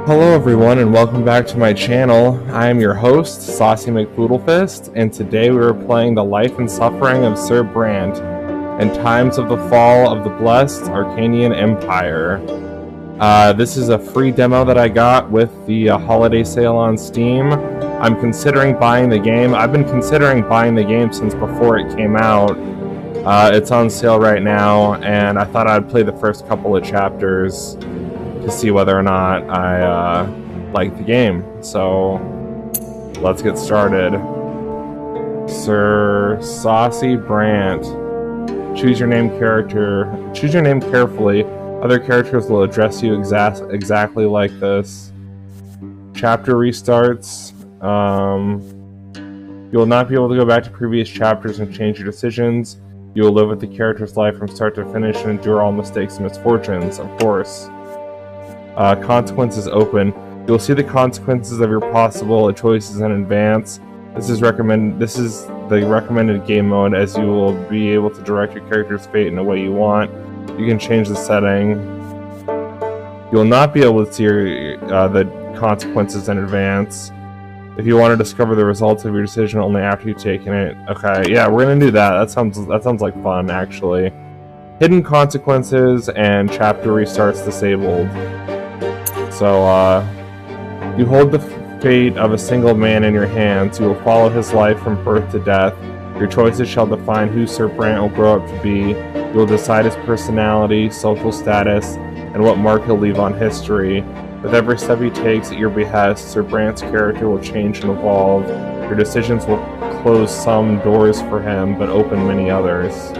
Hello everyone and welcome back to my channel. I am your host, Saucy McPoodlefist, and today we are playing The Life and Suffering of Sir Brante in Times of the Fall of the Blessed Arcanian Empire. This is a free demo that I got with the holiday sale on Steam. I'm considering buying the game. I've been considering buying the game since before it came out. It's on sale right now, and I thought I'd play the first couple of chapters to see whether or not I like the game. So let's get started. Sir Saucy Brante. Choose your name carefully. Other characters will address you exactly like this. Chapter restarts. You will not be able to go back to previous chapters and change your decisions. You will live with the character's life from start to finish and endure all mistakes and misfortunes, of course. Consequences open. You'll see the consequences of your possible choices in advance. This is the recommended game mode, as you will be able to direct your character's fate in a way you want. You can change the setting. You will not be able to see the consequences in advance. If you want to discover the results of your decision only after you've taken it. Okay, yeah, we're gonna do that. That sounds like fun, actually. Hidden consequences and chapter restarts disabled. So, you hold the fate of a single man in your hands. You will follow his life from birth to death. Your choices shall define who Sir Brante will grow up to be. You will decide his personality, social status, and what mark he'll leave on history. With every step he takes at your behest, Sir Brante's character will change and evolve. Your decisions will close some doors for him, but open many others.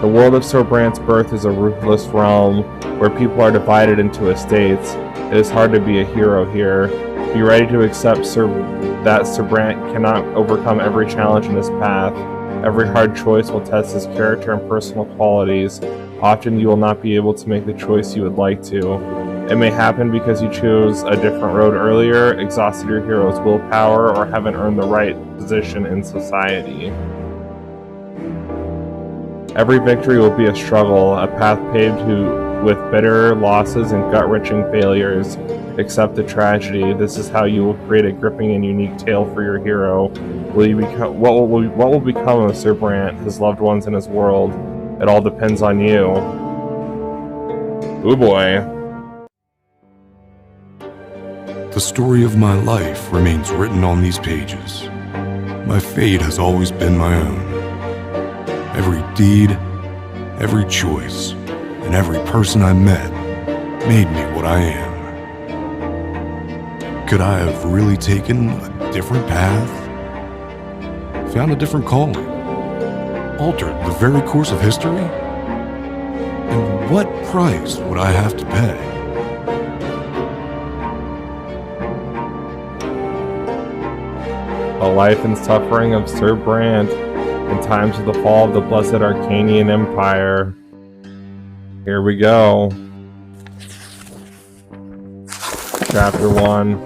The world of Sir Brante's birth is a ruthless realm, where people are divided into estates. It is hard to be a hero here. Be ready to accept that Sir Brante cannot overcome every challenge in his path. Every hard choice will test his character and personal qualities. Often you will not be able to make the choice you would like to. It may happen because you chose a different road earlier, exhausted your hero's willpower, or haven't earned the right position in society. Every victory will be a struggle, a path paved with bitter losses and gut-wrenching failures. Accept the tragedy. This is how you will create a gripping and unique tale for your hero. What will become of Sir Brante, his loved ones, and his world? It all depends on you. Ooh boy. The story of my life remains written on these pages. My fate has always been my own. Every deed, every choice, and every person I met made me what I am. Could I have really taken a different path? Found a different calling? Altered the very course of history? And what price would I have to pay? The Life and Suffering of Sir Brante in Times of the Fall of the Blessed Arcanian Empire. Here we go. Chapter 1.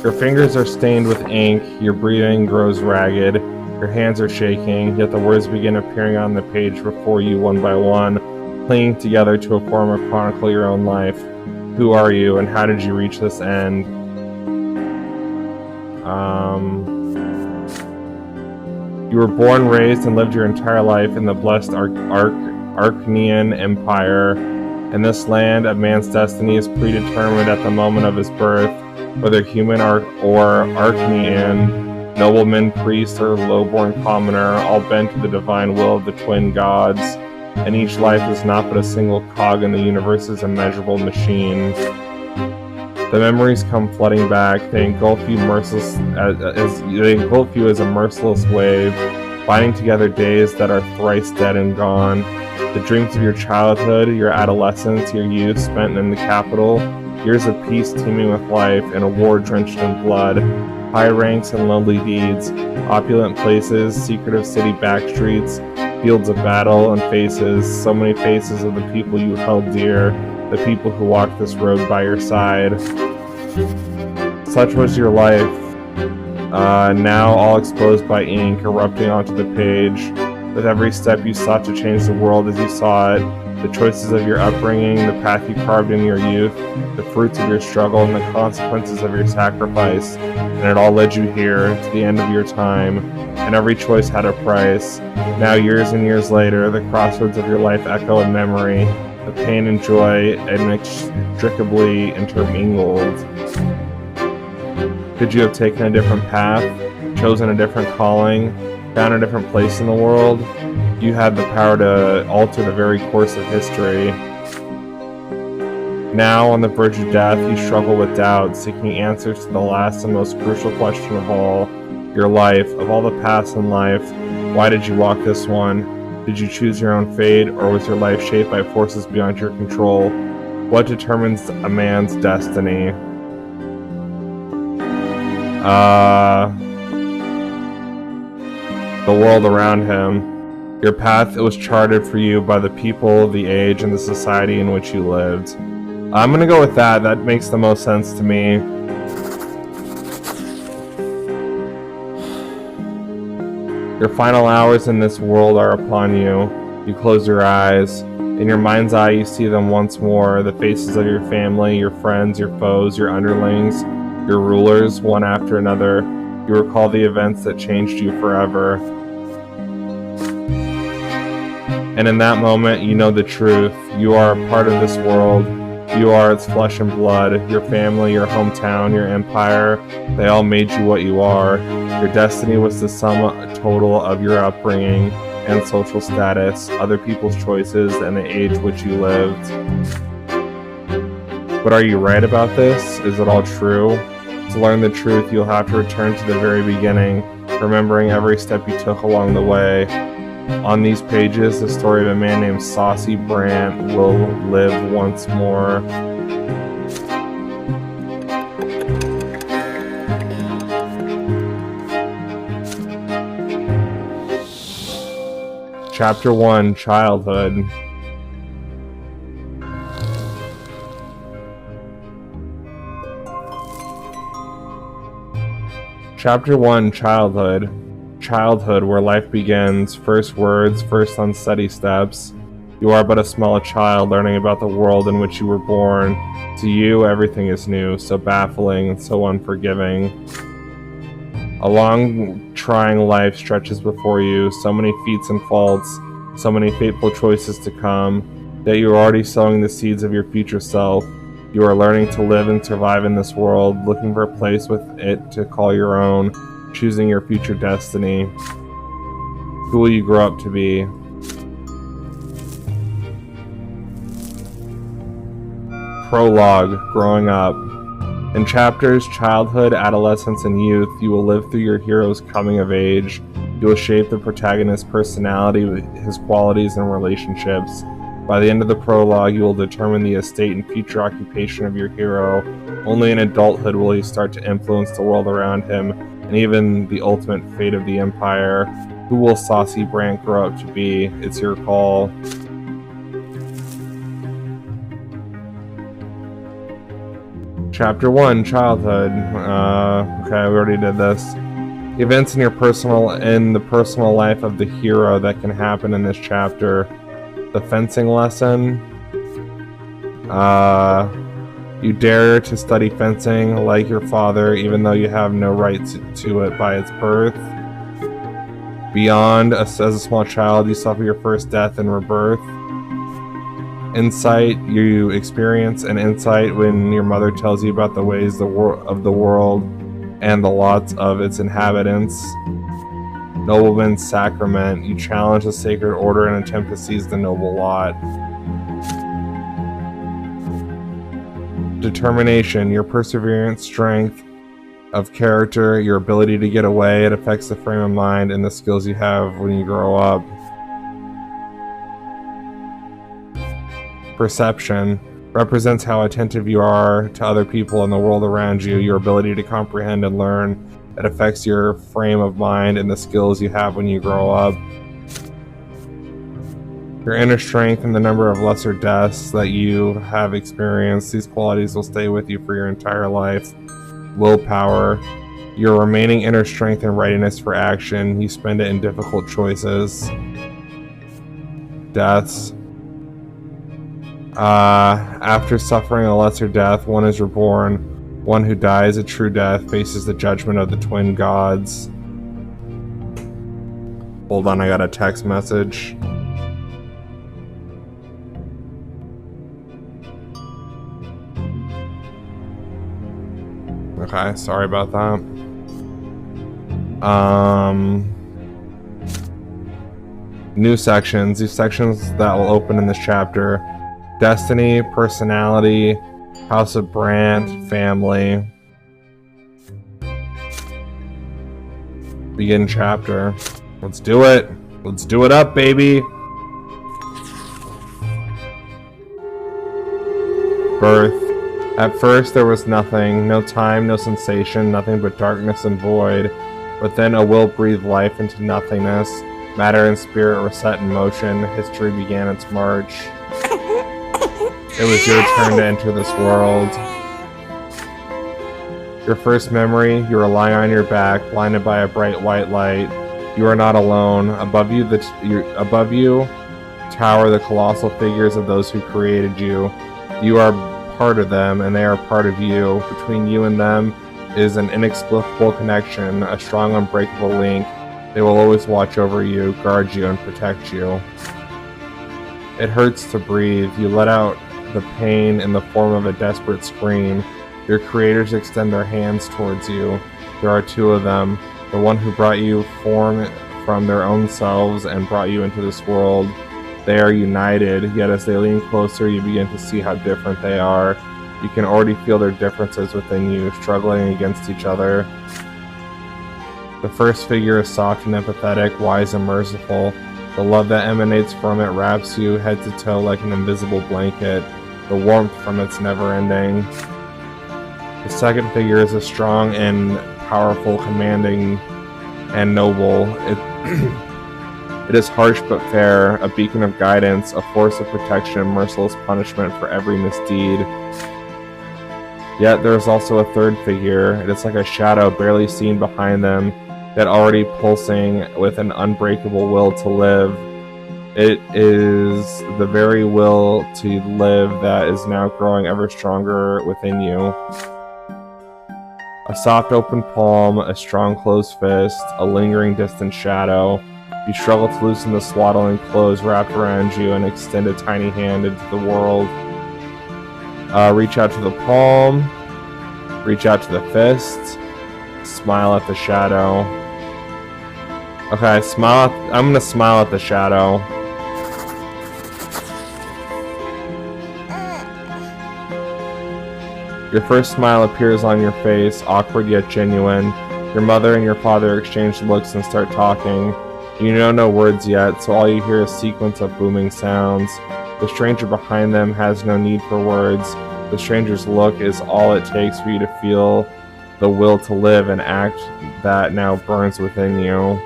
Your fingers are stained with ink, your breathing grows ragged, your hands are shaking, yet the words begin appearing on the page before you one by one, clinging together to form a chronicle of your own life. Who are you, and how did you reach this end? You were born, raised, and lived your entire life in the blessed Arcanian Empire. In this land, a man's destiny is predetermined at the moment of his birth, whether human or Arcanian, nobleman, priest, or low-born commoner, all bent to the divine will of the twin gods, and each life is not but a single cog in the universe's immeasurable machine. The memories come flooding back. They engulf you as a merciless wave, binding together days that are thrice dead and gone. The dreams of your childhood, your adolescence, your youth spent in the capital, years of peace teeming with life, and a war drenched in blood. High ranks and lonely deeds, opulent places, secretive city backstreets, fields of battle, and faces, so many faces of the people you held dear, the people who walked this road by your side. Such was your life, now all exposed by ink erupting onto the page. With every step you sought to change the world as you saw it, the choices of your upbringing, the path you carved in your youth, the fruits of your struggle, and the consequences of your sacrifice. And it all led you here, to the end of your time, and every choice had a price. Now, years and years later, the crossroads of your life echo in memory, the pain and joy inextricably intermingled. Could you have taken a different path, chosen a different calling, found a different place in the world? You had the power to alter the very course of history. Now, on the verge of death, you struggle with doubt, seeking answers to the last and most crucial question of all, your life. Of all the paths in life, why did you walk this one? Did you choose your own fate, or was your life shaped by forces beyond your control? What determines a man's destiny? The world around him. Your path, it was charted for you by the people, the age, and the society in which you lived. I'm gonna go with that. That makes the most sense to me. Your final hours in this world are upon you. You close your eyes. In your mind's eye, you see them once more, the faces of your family, your friends, your foes, your underlings, your rulers, one after another. You recall the events that changed you forever. And in that moment, you know the truth. You are a part of this world. You are its flesh and blood. Your family, your hometown, your empire, they all made you what you are. Your destiny was the sum total of your upbringing and social status, other people's choices, and the age which you lived. But are you right about this? Is it all true? To learn the truth, you'll have to return to the very beginning, remembering every step you took along the way. On these pages, the story of a man named Saucy Brante will live once more. Chapter 1, Childhood. Chapter 1, Childhood. Childhood, where life begins, first words, first unsteady steps. You are but a small child learning about the world in which you were born. To you, everything is new, so baffling and so unforgiving. A long, trying life stretches before you, so many feats and faults, so many fateful choices to come, that you are already sowing the seeds of your future self. You are learning to live and survive in this world, looking for a place with it to call your own, choosing your future destiny. Who will you grow up to be? Prologue, Growing Up. In chapters, childhood, adolescence, and youth, you will live through your hero's coming of age. You will shape the protagonist's personality, his qualities, and relationships. By the end of the prologue, you will determine the estate and future occupation of your hero. Only in adulthood will he start to influence the world around him, and even the ultimate fate of the Empire. Who will Saucy Brante grow up to be? It's your call. Chapter 1, Childhood. Okay, we already did this. Events in the personal life of the hero that can happen in this chapter. The fencing lesson. You dare to study fencing like your father, even though you have no right to it by its birth. Beyond, as a small child, you suffer your first death and rebirth. Insight, you experience an insight when your mother tells you about the ways of the world and the lots of its inhabitants. Nobleman's Sacrament, you challenge the sacred order and attempt to seize the noble lot. Determination, your perseverance, strength of character, your ability to get away, it affects the frame of mind and the skills you have when you grow up. Perception represents how attentive you are to other people and the world around you, your ability to comprehend and learn. It affects your frame of mind and the skills you have when you grow up. Your inner strength and the number of lesser deaths that you have experienced, these qualities will stay with you for your entire life. Willpower, your remaining inner strength and readiness for action, you spend it in difficult choices. Deaths, After suffering a lesser death, one is reborn. One who dies a true death faces the judgment of the twin gods. Hold on, I got a text message. Okay, sorry about that. New sections. These sections that will open in this chapter. Destiny, personality, House of Brante, family. Begin chapter. Let's do it. Let's do it up, baby. Birth. At first there was nothing, no time, no sensation, nothing but darkness and void. But then a will breathed life into nothingness. Matter and spirit were set in motion. History began its march. It was your turn to enter this world. Your first memory, you were lying on your back, blinded by a bright white light. You are not alone. Above you tower the colossal figures of those who created you. You are part of them, and they are part of you. Between you and them is an inexplicable connection, a strong, unbreakable link. They will always watch over you, guard you, and protect you. It hurts to breathe. You let out the pain in the form of a desperate scream. Your creators extend their hands towards you. There are two of them. The one who brought you form from their own selves and brought you into this world. They are united, yet as they lean closer, you begin to see how different they are. You can already feel their differences within you, struggling against each other. The first figure is soft and empathetic, wise and merciful. The love that emanates from it wraps you head to toe like an invisible blanket. The warmth from it's never ending. The second figure is a strong and powerful, commanding and noble. It is harsh but fair, a beacon of guidance, a force of protection, and merciless punishment for every misdeed. Yet there is also a third figure. It is like a shadow barely seen behind them, yet already pulsing with an unbreakable will to live. It is the very will to live that is now growing ever stronger within you. A soft open palm, a strong closed fist, a lingering distant shadow. You struggle to loosen the swaddling clothes wrapped around you and extend a tiny hand into the world. Reach out to the palm. Reach out to the fist. Smile at the shadow. Okay, smile. I'm gonna smile at the shadow. Your first smile appears on your face, awkward yet genuine. Your mother and your father exchange looks and start talking. You know no words yet, so all you hear is a sequence of booming sounds. The stranger behind them has no need for words. The stranger's look is all it takes for you to feel the will to live and act that now burns within you.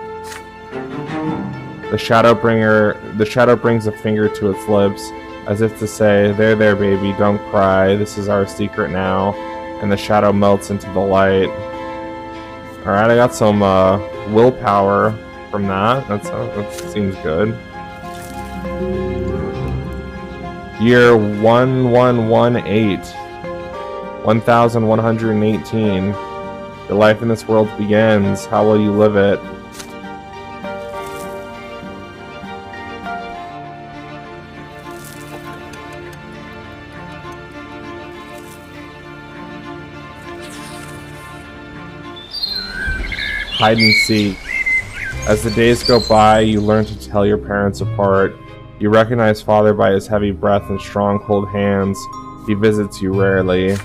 The shadow brings a finger to its lips, as if to say, there, baby, don't cry, this is our secret now. And the shadow melts into the light. Alright, I got some willpower from that. That seems good. Year 1118. 1118. Your life in this world begins. How will you live it? Hide and seek. As the days go by, you learn to tell your parents apart. You recognize father by his heavy breath and strong, cold hands. He visits you rarely.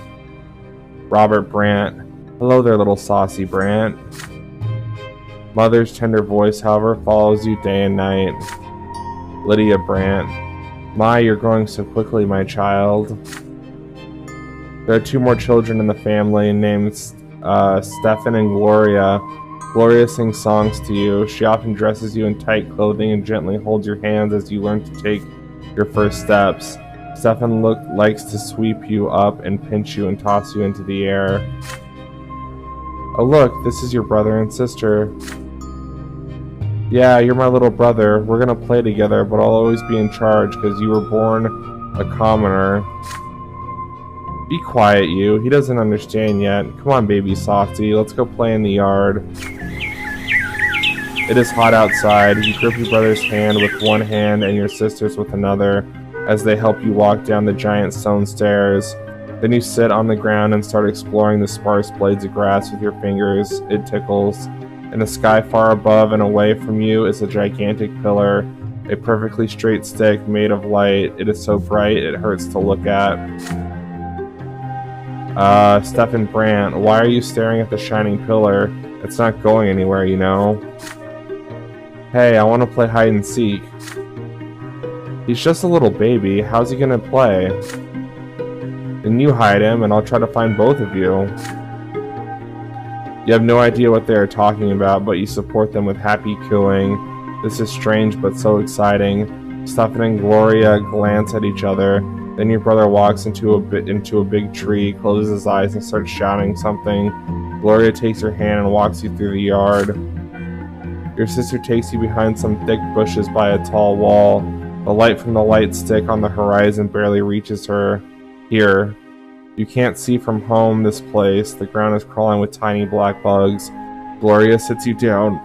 Robert Brante. Hello there, little saucy Brante. Mother's tender voice, however, follows you day and night. Lydia Brante. My, you're growing so quickly, my child. There are two more children in the family named Stefan and Gloria. Gloria sings songs to you. She often dresses you in tight clothing and gently holds your hands as you learn to take your first steps. Stefan likes to sweep you up and pinch you and toss you into the air. Oh look, this is your brother and sister. Yeah, you're my little brother. We're gonna play together, but I'll always be in charge because you were born a commoner. Be quiet, you. He doesn't understand yet. Come on, baby softy. Let's go play in the yard. It is hot outside. You grip your brother's hand with one hand and your sister's with another as they help you walk down the giant stone stairs. Then you sit on the ground and start exploring the sparse blades of grass with your fingers. It tickles. In the sky far above and away from you is a gigantic pillar, a perfectly straight stick made of light. It is so bright it hurts to look at. Stefan Brante, why are you staring at the shining pillar? It's not going anywhere, you know. Hey, I want to play hide and seek. He's just a little baby. How's he gonna play? Then you hide him, and I'll try to find both of you. You have no idea what they are talking about, but you support them with happy cooing. This is strange, but so exciting. Stefan and Gloria glance at each other. Then your brother walks into a big tree, closes his eyes, and starts shouting something. Gloria takes your hand and walks you through the yard. Your sister takes you behind some thick bushes by a tall wall. The light from the light stick on the horizon barely reaches her. Here. You can't see from home this place. The ground is crawling with tiny black bugs. Gloria sits you down.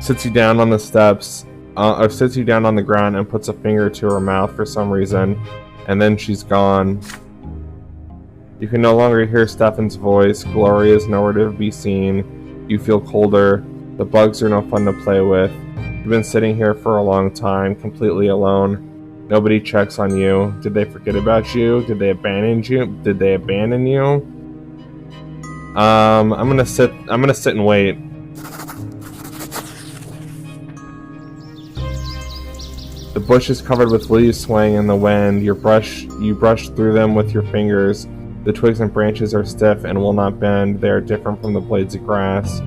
Sits you down on the steps. Sits you down on the ground and puts a finger to her mouth for some reason. And then she's gone. You can no longer hear Stefan's voice. Gloria is nowhere to be seen. You feel colder. The bugs are no fun to play with. You've been sitting here for a long time, completely alone. Nobody checks on you. Did they forget about you? Did they abandon you? I'm gonna sit and wait. The bush is covered with leaves swaying in the wind. You brush through them with your fingers. The twigs and branches are stiff and will not bend. They are different from the blades of grass.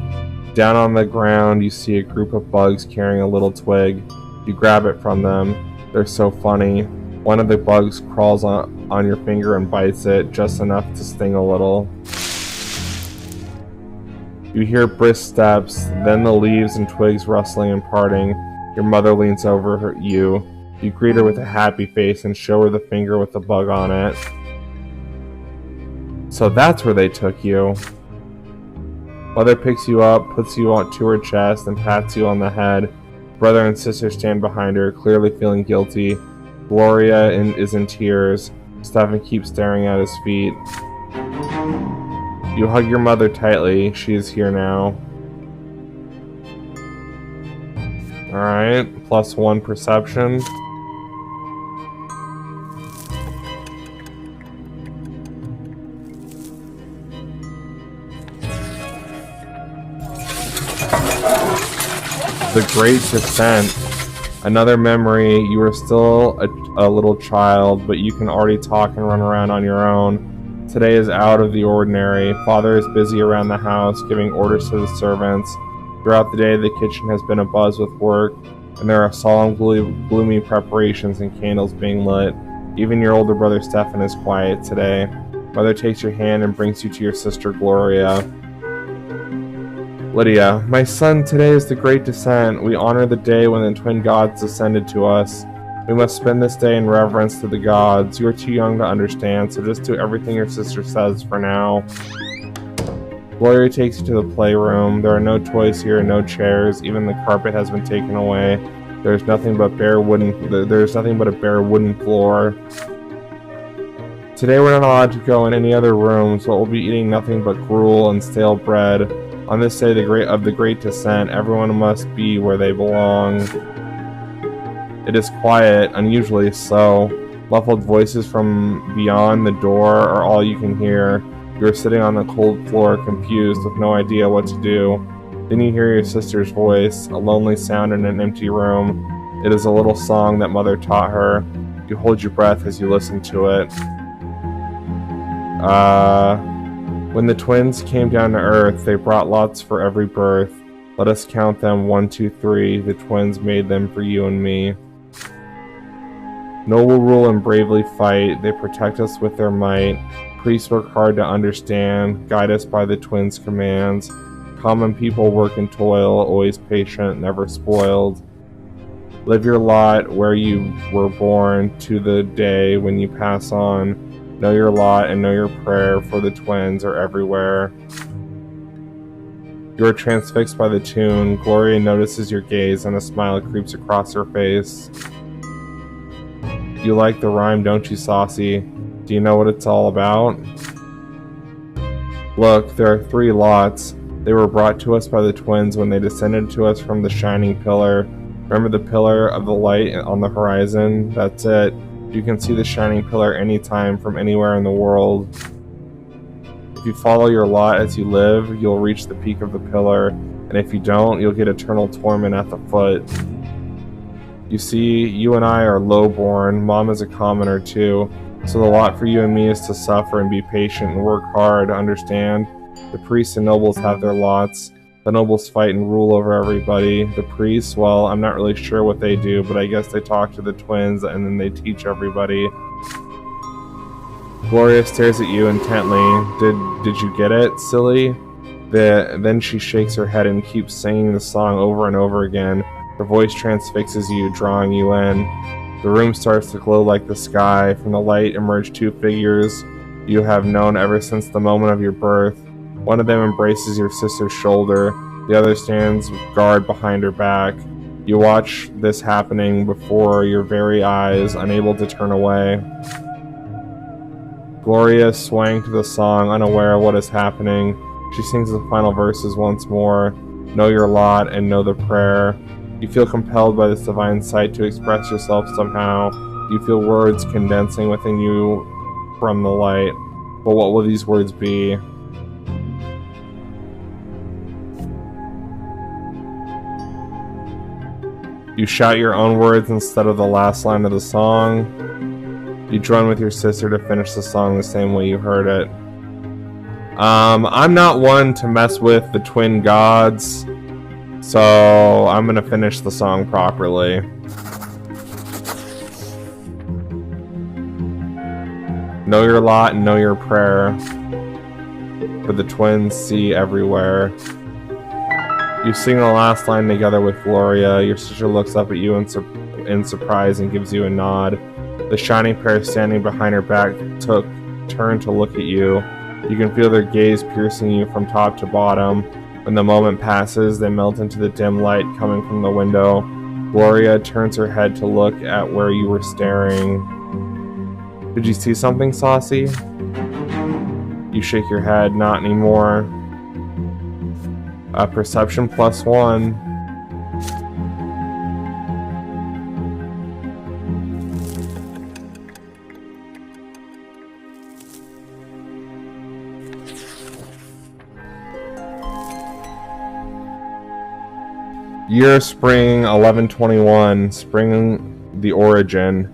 Down on the ground, you see a group of bugs carrying a little twig. You grab it from them. They're so funny. One of the bugs crawls on your finger and bites it, just enough to sting a little. You hear brisk steps, then the leaves and twigs rustling and parting. Your mother leans over you. You greet her with a happy face and show her the finger with the bug on it. So that's where they took you. Mother picks you up, puts you to her chest, and pats you on the head. Brother and sister stand behind her, clearly feeling guilty. Gloria is in tears. Stefan keeps staring at his feet. You hug your mother tightly. She is here now. Alright, +1 perception. The Great Descent. Another memory. You are still a little child, but you can already talk and run around on your own. Today is out of the ordinary. Father is busy around the house, giving orders to the servants. Throughout the day, the kitchen has been abuzz with work, and there are solemn, gloomy preparations and candles being lit. Even your older brother Stefan is quiet today. Mother takes your hand and brings you to your sister Gloria. Lydia, my son, today is the Great Descent. We honor the day when the twin gods descended to us. We must spend this day in reverence to the gods. You are too young to understand, so just do everything your sister says for now. Gloria takes you to the playroom. There are no toys here, no chairs. Even the carpet has been taken away. There's nothing but a bare wooden floor. Today we're not allowed to go in any other rooms, but we'll be eating nothing but gruel and stale bread. On this day of the Great Descent, everyone must be where they belong. It is quiet, unusually so. Muffled voices from beyond the door are all you can hear. You are sitting on the cold floor, confused, with no idea what to do. Then you hear your sister's voice, a lonely sound in an empty room. It is a little song that Mother taught her. You hold your breath as you listen to it. When the twins came down to Earth, they brought lots for every birth. Let us count them, 1, 2, 3. The twins made them for you and me. Noble rule and bravely fight. They protect us with their might. Priests work hard to understand, guide us by the twins' commands. Common people work and toil, always patient, never spoiled. Live your lot where you were born to the day when you pass on. Know your lot and know your prayer, for the twins are everywhere. You are transfixed by the tune. Gloria notices your gaze and a smile creeps across her face. You like the rhyme, don't you, Saucy? Do you know what it's all about? Look, there are 3 lots. They were brought to us by the twins when they descended to us from the shining pillar. Remember the pillar of the light on the horizon? That's it. You can see the shining pillar anytime from anywhere in the world. If you follow your lot as you live, you'll reach the peak of the pillar, and if you don't, you'll get eternal torment at the foot. You see, you and I are low-born. Mom is a commoner too, so the lot for you and me is to suffer and be patient and work hard, understand? The priests and nobles have their lots. The nobles fight and rule over everybody. The priests, well, I'm not really sure what they do, but I guess they talk to the twins and then they teach everybody. Gloria stares at you intently. Did you get it, silly? Then she shakes her head and keeps singing the song over and over again. Her voice transfixes you, drawing you in. The room starts to glow like the sky. From the light emerge 2 figures you have known ever since the moment of your birth. One of them embraces your sister's shoulder. The other stands guard behind her back. You watch this happening before your very eyes, unable to turn away. Gloria is swaying to the song, unaware of what is happening. She sings the final verses once more. Know your lot and know the prayer. You feel compelled by this divine sight to express yourself somehow. You feel words condensing within you from the light. But what will these words be? You shout your own words instead of the last line of the song. You join with your sister to finish the song the same way you heard it. I'm not one to mess with the twin gods, so I'm gonna finish the song properly. Know your lot and know your prayer, for the twins see everywhere. You sing the last line together with Gloria. Your sister looks up at you in surprise and gives you a nod. The shining pair standing behind her back turn to look at you. You can feel their gaze piercing you from top to bottom. When the moment passes, they melt into the dim light coming from the window. Gloria turns her head to look at where you were staring. Did you see something, Saucy? You shake your head. Not anymore. Perception +1. Year spring 1121. Spring the origin.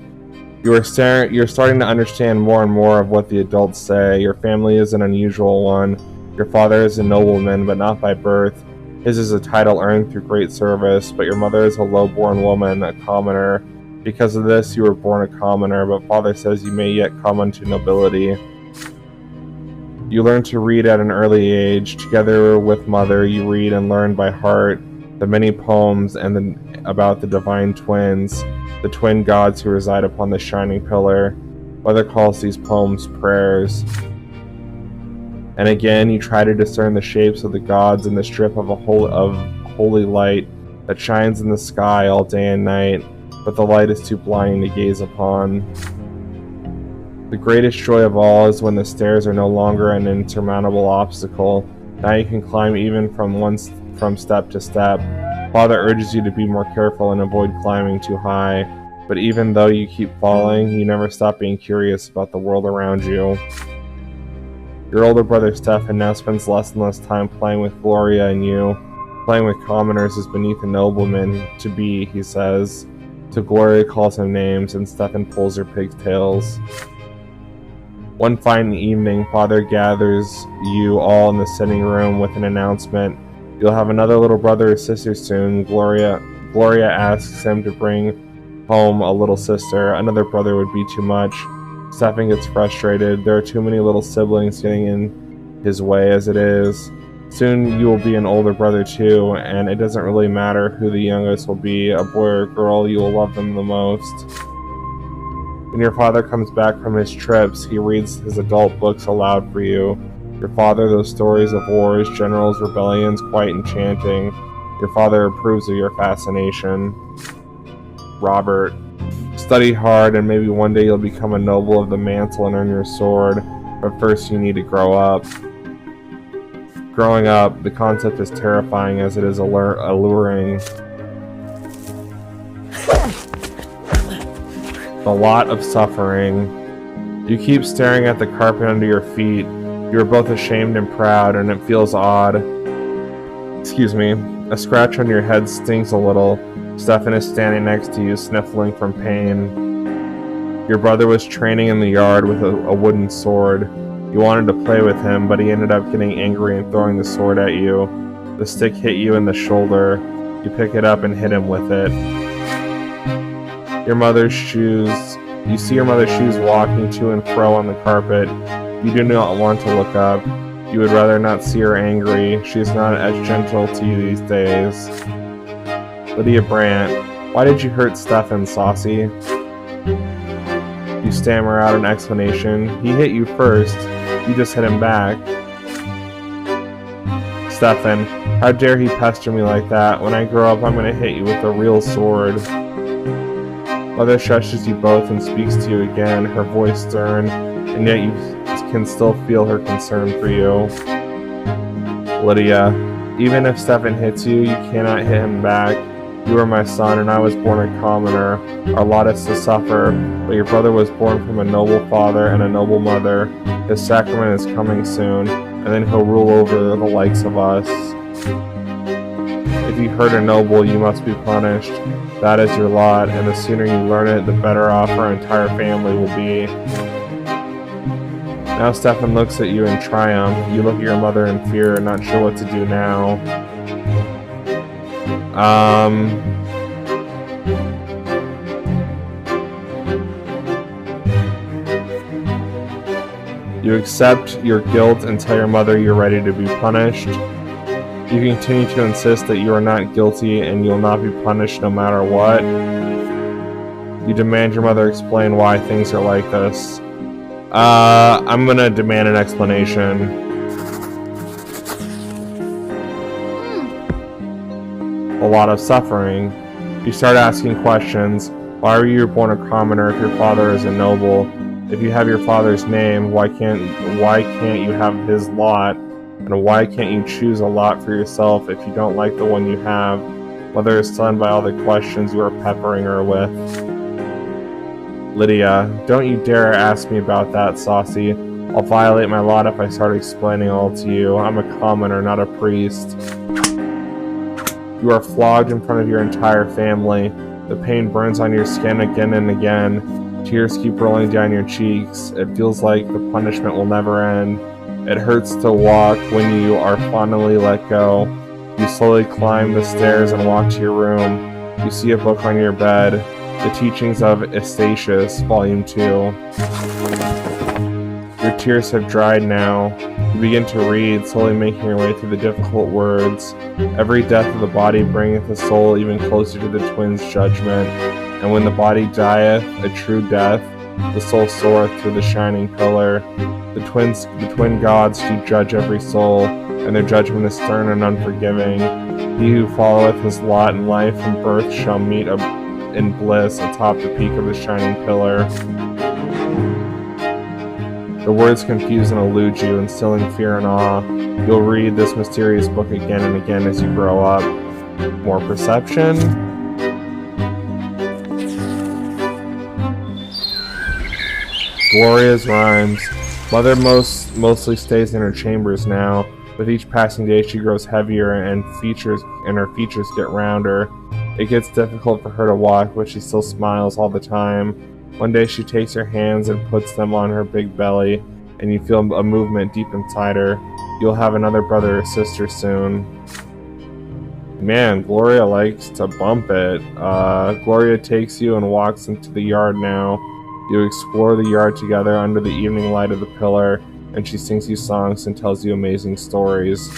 You're starting to understand more and more of what the adults say. Your family is an unusual one. Your father is a nobleman, but not by birth. His is a title earned through great service, but your mother is a low-born woman, a commoner. Because of this, you were born a commoner, but father says you may yet come unto nobility. You learn to read at an early age. Together with mother, you read and learn by heart the many poems about the divine twins, the twin gods who reside upon the shining pillar. Mother calls these poems prayers. And again, you try to discern the shapes of the gods in the strip of holy light that shines in the sky all day and night, but the light is too blinding to gaze upon. The greatest joy of all is when the stairs are no longer an insurmountable obstacle. Now you can climb even from step to step. Father urges you to be more careful and avoid climbing too high, but even though you keep falling, you never stop being curious about the world around you. Your older brother Stefan now spends less and less time playing with Gloria and you. Playing with commoners is beneath a nobleman to be, he says. So Gloria calls him names and Stefan pulls her pigtails. One fine evening, Father gathers you all in the sitting room with an announcement. You'll have another little brother or sister soon. Gloria asks him to bring home a little sister. Another brother would be too much. Stefan gets frustrated. There are too many little siblings getting in his way as it is. Soon you will be an older brother too, and it doesn't really matter who the youngest will be, a boy or a girl, you will love them the most. When your father comes back from his trips, he reads his adult books aloud for you. Your father, those stories of wars, generals, rebellions, quite enchanting. Your father approves of your fascination. Robert, study hard and maybe one day you'll become a noble of the mantle and earn your sword, but first you need to grow up. Growing up, the concept is terrifying as it is alluring. A lot of suffering. You keep staring at the carpet under your feet. You are both ashamed and proud, and it feels odd. Excuse me. A scratch on your head stings a little. Stefan is standing next to you, sniffling from pain. Your brother was training in the yard with a wooden sword. You wanted to play with him, but he ended up getting angry and throwing the sword at you. The stick hit you in the shoulder. You pick it up and hit him with it. Your mother's shoes. You see your mother's shoes walking to and fro on the carpet. You do not want to look up. You would rather not see her angry. She is not as gentle to you these days. Lydia Brant, why did you hurt Stefan, Saucy? You stammer out an explanation. He hit you first. You just hit him back. Stefan, how dare he pester me like that? When I grow up, I'm going to hit you with a real sword. Mother shushes you both and speaks to you again, her voice stern, and yet you can still feel her concern for you. Lydia, even if Stefan hits you, you cannot hit him back. You are my son, and I was born a commoner. Our lot is to suffer, but your brother was born from a noble father and a noble mother. His sacrament is coming soon, and then he'll rule over the likes of us. If you hurt a noble, you must be punished. That is your lot, and the sooner you learn it, the better off our entire family will be. Now Stefan looks at you in triumph. You look at your mother in fear, not sure what to do now. You accept your guilt and tell your mother you're ready to be punished. You continue to insist that you are not guilty and you will not be punished no matter what. You demand your mother explain why things are like this. I'm gonna demand an explanation. A lot of suffering. You start asking questions. Why were you born a commoner if your father is a noble? If you have your father's name, why can't you have his lot? And why can't you choose a lot for yourself if you don't like the one you have? Mother is stunned by all the questions you are peppering her with. Lydia, don't you dare ask me about that, Saucy. I'll violate my lot if I start explaining all to you. I'm a commoner, not a priest. You are flogged in front of your entire family. The pain burns on your skin again and again. Tears keep rolling down your cheeks. It feels like the punishment will never end. It hurts to walk when you are finally let go. You slowly climb the stairs and walk to your room. You see a book on your bed, The Teachings of Eustachius, Volume 2. Your tears have dried now. You begin to read, slowly making your way through the difficult words. Every death of the body bringeth the soul even closer to the twins' judgment. And when the body dieth, a true death, the soul soareth through the shining pillar. The twin gods do judge every soul, and their judgment is stern and unforgiving. He who followeth his lot in life from birth shall meet in bliss atop the peak of the shining pillar. The words confuse and elude you, instilling fear and awe. You'll read this mysterious book again and again as you grow up. More perception. Gloria's rhymes. Mother mostly stays in her chambers now. With each passing day she grows heavier and her features get rounder. It gets difficult for her to walk, but she still smiles all the time. One day she takes her hands and puts them on her big belly, and you feel a movement deep inside her. You'll have another brother or sister soon. Man, Gloria likes to bump it. Gloria takes you and walks into the yard now. You explore the yard together under the evening light of the pillar, and she sings you songs and tells you amazing stories.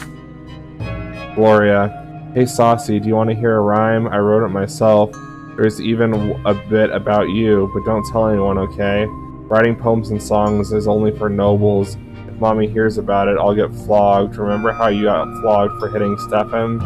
Gloria. Hey Saucy, do you want to hear a rhyme? I wrote it myself. There's even a bit about you, but don't tell anyone, okay? Writing poems and songs is only for nobles. If Mommy hears about it, I'll get flogged. Remember how you got flogged for hitting Stefan?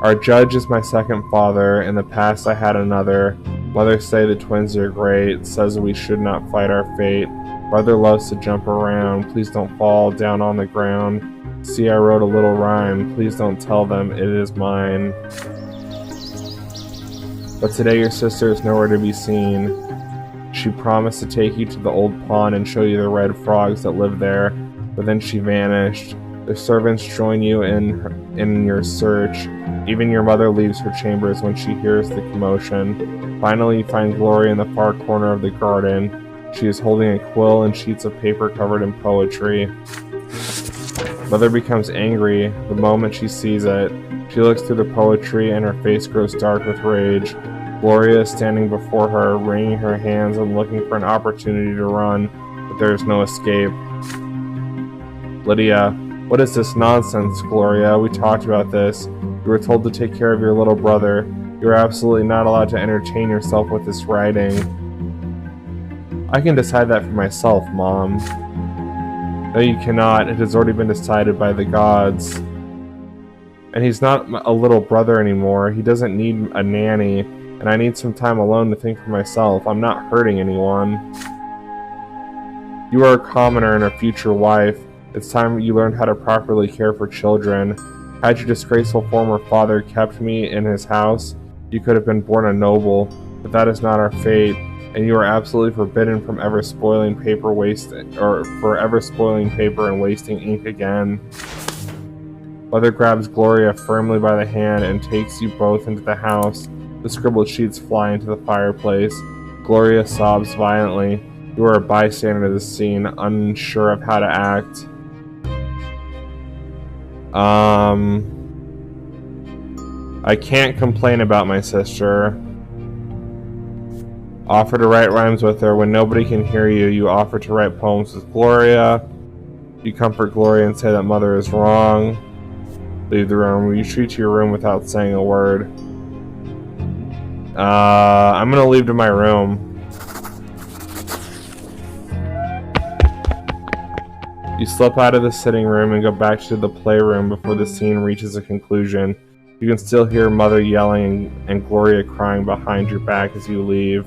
Our judge is my second father. In the past I had another. Mother say the twins are great. Says we should not fight our fate. Brother loves to jump around. Please don't fall down on the ground. See, I wrote a little rhyme. Please don't tell them it is mine. But today your sister is nowhere to be seen. She promised to take you to the old pond and show you the red frogs that live there, but then she vanished. The servants join you in your search. Even your mother leaves her chambers when she hears the commotion. Finally, you find Gloria in the far corner of the garden. She is holding a quill and sheets of paper covered in poetry. Mother becomes angry the moment she sees it. She looks through the poetry and her face grows dark with rage. Gloria is standing before her, wringing her hands and looking for an opportunity to run, but there is no escape. Lydia. What is this nonsense, Gloria? We talked about this. You were told to take care of your little brother. You are absolutely not allowed to entertain yourself with this writing. I can decide that for myself, Mom. No, you cannot. It has already been decided by the gods. And he's not a little brother anymore. He doesn't need a nanny, and I need some time alone to think for myself. I'm not hurting anyone. You are a commoner and a future wife. It's time you learned how to properly care for children. Had your disgraceful former father kept me in his house, you could have been born a noble, but that is not our fate, and you are absolutely forbidden from ever spoiling paper and wasting ink again. Mother grabs Gloria firmly by the hand and takes you both into the house. The scribbled sheets fly into the fireplace. Gloria sobs violently. You are a bystander to the scene, unsure of how to act. I can't complain about my sister. Offer to write rhymes with her. When nobody can hear you, you offer to write poems with Gloria. You comfort Gloria and say that Mother is wrong. Leave the room. You retreat to your room without saying a word. I'm gonna leave to my room. You slip out of the sitting room and go back to the playroom before the scene reaches a conclusion. You can still hear Mother yelling and Gloria crying behind your back as you leave.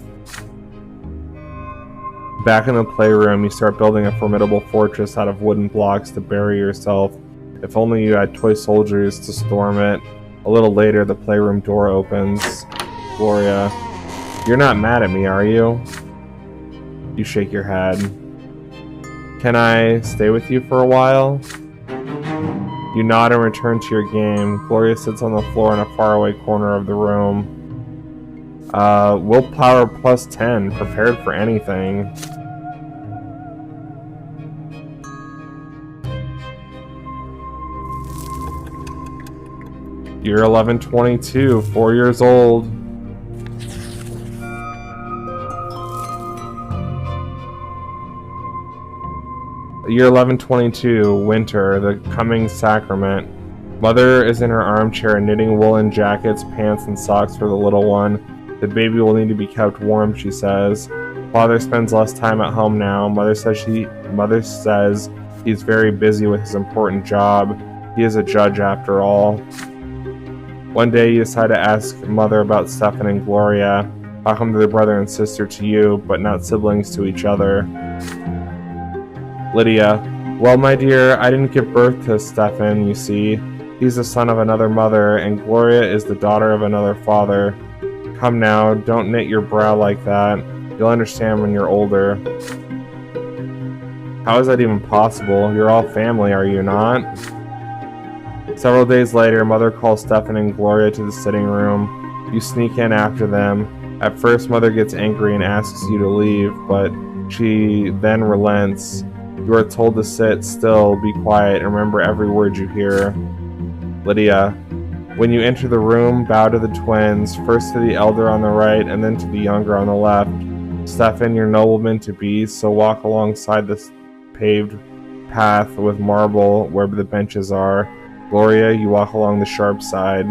Back in the playroom, you start building a formidable fortress out of wooden blocks to bury yourself. If only you had toy soldiers to storm it. A little later, the playroom door opens. Gloria. You're not mad at me, are you? You shake your head. Can I stay with you for a while? You nod and return to your game. Gloria sits on the floor in a faraway corner of the room. Willpower plus 10, prepared for anything. Year 1122, 4 years old. Year 1122, winter, the coming sacrament. Mother is in her armchair knitting woolen jackets, pants, and socks for the little one. The baby will need to be kept warm, she says. Father spends less time at home now. Mother says he's very busy with his important job. He is a judge after all. One day you decide to ask Mother about Stefan and Gloria. How come they're brother and sister to you, but not siblings to each other? Lydia. Well, my dear, I didn't give birth to Stefan, you see. He's the son of another mother, and Gloria is the daughter of another father. Come now, don't knit your brow like that. You'll understand when you're older. How is that even possible? You're all family, are you not? Several days later, Mother calls Stefan and Gloria to the sitting room. You sneak in after them. At first, Mother gets angry and asks you to leave, but she then relents. You are told to sit still, be quiet, and remember every word you hear. Lydia. When you enter the room, bow to the twins, first to the elder on the right, and then to the younger on the left. Stefan, your nobleman to be, so walk alongside this paved path with marble where the benches are. Gloria, you walk along the sharp side.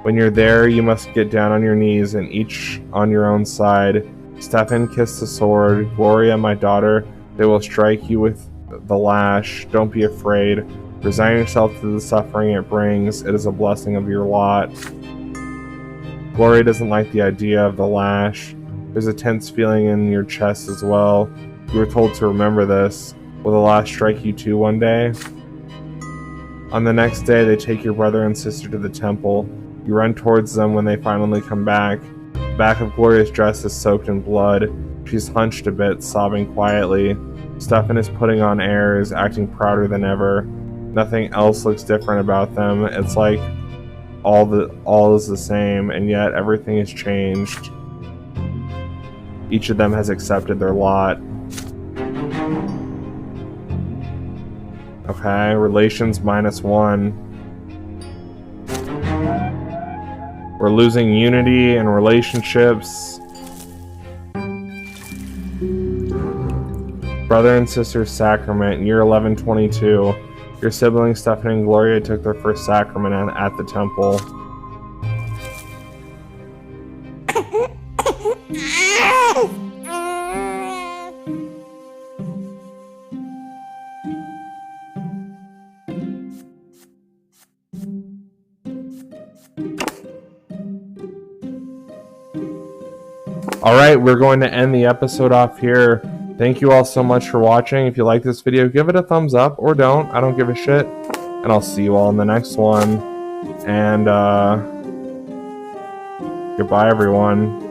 When you're there, you must get down on your knees and each on your own side. Stefan, kiss the sword. Gloria, my daughter, they will strike you with the lash. Don't be afraid. Resign yourself to the suffering it brings. It is a blessing of your lot. Gloria doesn't like the idea of the lash. There's a tense feeling in your chest as well. You were told to remember this. Will the lash strike you too one day? On the next day, they take your brother and sister to the temple. You run towards them when they finally come back. The back of Gloria's dress is soaked in blood. She's hunched a bit, sobbing quietly. Stefan is putting on airs, acting prouder than ever. Nothing else looks different about them. It's like all is the same, and yet everything has changed. Each of them has accepted their lot. Okay, relations -1. We're losing unity and relationships. Brother and sister sacrament, year 1122. Your siblings Stefan and Gloria took their first sacrament at the temple. Alright, we're going to end the episode off here. Thank you all so much for watching. If you like this video, give it a thumbs up, or don't. I don't give a shit. And I'll see you all in the next one. And, goodbye, everyone.